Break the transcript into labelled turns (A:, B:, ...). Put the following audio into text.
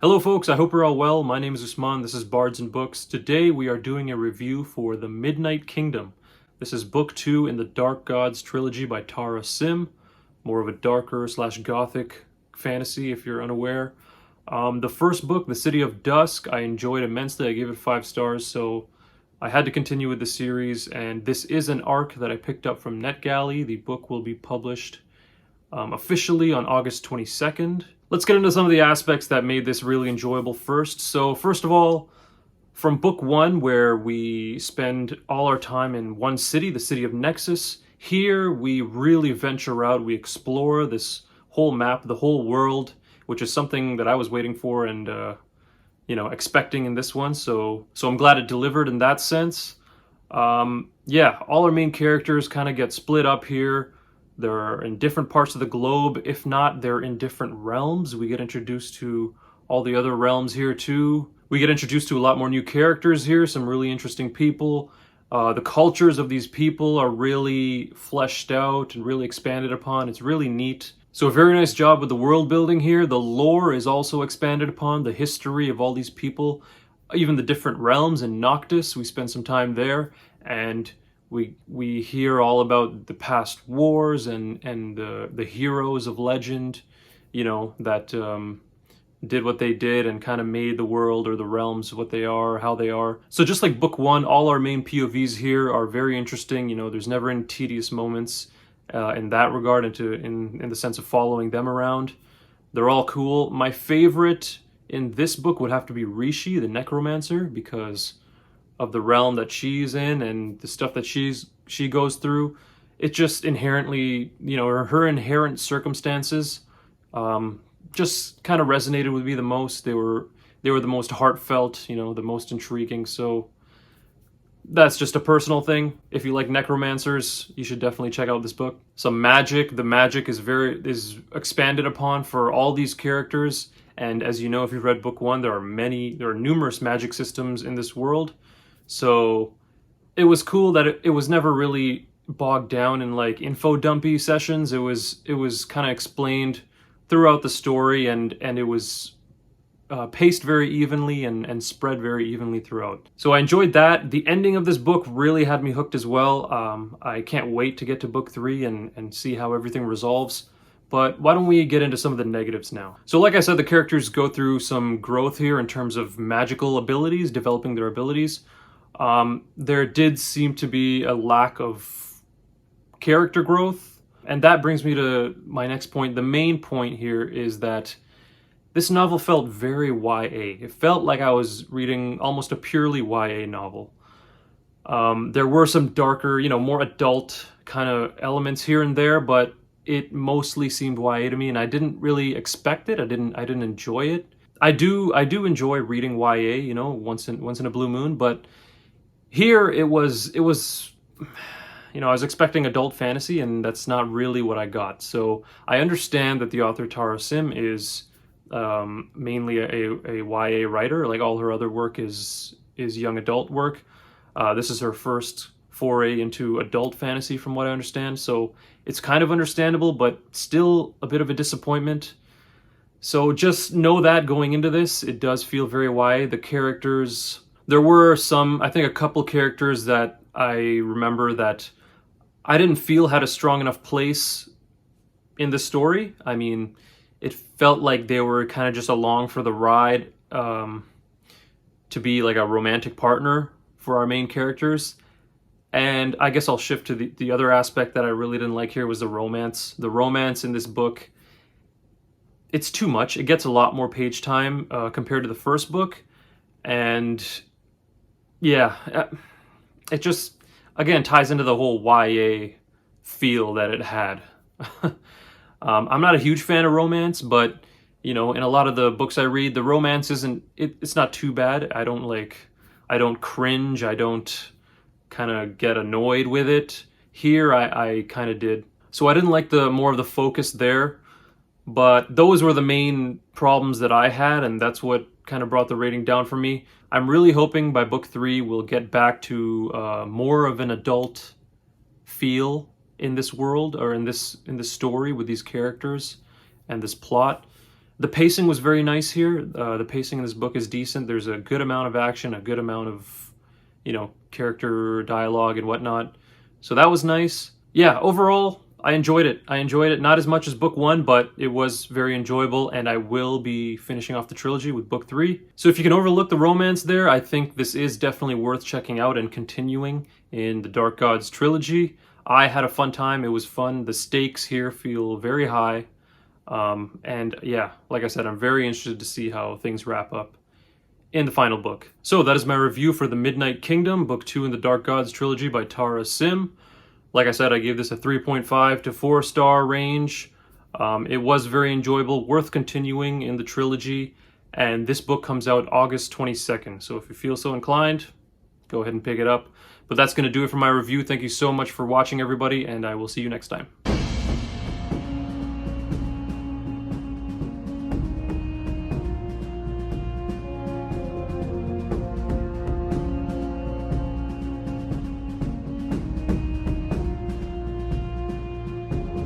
A: Hello folks, I hope you're all well. My name is Usman, this is Bards and Books. Today we are doing a review for The Midnight Kingdom. This is book 2 in the Dark Gods trilogy by Tara Sim. More of a darker slash gothic fantasy if you're unaware. The first book, The City of Dusk, I enjoyed immensely. I gave it 5 stars, so I had to continue with the series, and this is an arc that I picked up from NetGalley. The book will be published officially on August 22nd. Let's get into some of the aspects that made this really enjoyable first. So first of all, from book 1, where we spend all our time in one city, the city of Nexus, here we really venture out, we explore this whole map, the whole world, which is something that I was waiting for and expecting in this one. So I'm glad it delivered in that sense. Yeah, all our main characters kind of get split up here. They're in different parts of the globe. If not, they're in different realms. We get introduced to all the other realms here too. We get introduced to a lot more new characters here, some really interesting people. The cultures of these people are really fleshed out and really expanded upon. It's really neat. So a very nice job with the world building here. The lore is also expanded upon, the history of all these people, even the different realms in Noctis. We spend some time there, and we hear all about the past wars and the heroes of legend, that did what they did and kind of made the world or the realms what they are, how they are. So just like book 1, all our main POVs here are very interesting. There's never any tedious moments in that regard, in the sense of following them around. They're all cool. My favorite in this book would have to be Rishi, the necromancer, because of the realm that she's in and the stuff that she goes through. It just inherently, her inherent circumstances just kind of resonated with me the most. They were the most heartfelt, the most intriguing. So that's just a personal thing. If you like necromancers, you should definitely check out this book. Some magic. The magic is expanded upon for all these characters. And as you know, if you've read book 1, there are numerous magic systems in this world. So it was cool that it was never really bogged down in like info dumpy sessions. It was kind of explained throughout the story, and it was paced very evenly and spread very evenly throughout. So I enjoyed that. The ending of this book really had me hooked as well. I can't wait to get to book 3 and see how everything resolves. But why don't we get into some of the negatives now? So like I said, the characters go through some growth here in terms of magical abilities, developing their abilities. There did seem to be a lack of character growth, and that brings me to my next point. The main point here is that this novel felt very YA. It felt like I was reading almost a purely YA novel. There were some darker, more adult kind of elements here and there, but it mostly seemed YA to me, and I didn't really expect it. I didn't enjoy it. I do enjoy reading YA, once in a blue moon, but here it was I was expecting adult fantasy, and that's not really what I got. So I understand that the author Tara Sim is mainly a YA writer. Like all her other work is young adult work. This is her first foray into adult fantasy from what I understand. So it's kind of understandable, but still a bit of a disappointment. So just know that going into this, it does feel very YA. The characters, there were a couple characters that I remember that I didn't feel had a strong enough place in the story. I mean, it felt like they were kind of just along for the ride to be like a romantic partner for our main characters. And I guess I'll shift to the other aspect that I really didn't like here was the romance. The romance in this book, it's too much. It gets a lot more page time compared to the first book. And yeah, it just, again, ties into the whole YA feel that it had. I'm not a huge fan of romance, but, in a lot of the books I read, the romance it's not too bad. I don't cringe. I don't kind of get annoyed with it. Here, I kind of did. So I didn't like more of the focus there, but those were the main problems that I had, and that's what kind of brought the rating down for me. I'm really hoping by book 3 we'll get back to more of an adult feel in this world, or in this story with these characters and this plot. The pacing was very nice here. The pacing in this book is decent. There's a good amount of action, a good amount of, character dialogue and whatnot. So that was nice. Yeah, overall, I enjoyed it. Not as much as book 1, but it was very enjoyable, and I will be finishing off the trilogy with book 3. So if you can overlook the romance there, I think this is definitely worth checking out and continuing in the Dark Gods trilogy. I had a fun time. It was fun. The stakes here feel very high. And yeah, like I said, I'm very interested to see how things wrap up in the final book. So that is my review for The Midnight Kingdom, book 2 in the Dark Gods trilogy by Tara Sim. Like I said, I gave this a 3.5 to 4 star range. It was very enjoyable, worth continuing in the trilogy, and this book comes out August 22nd. So if you feel so inclined, go ahead and pick it up. But that's going to do it for my review. Thank you so much for watching, everybody, and I will see you next time.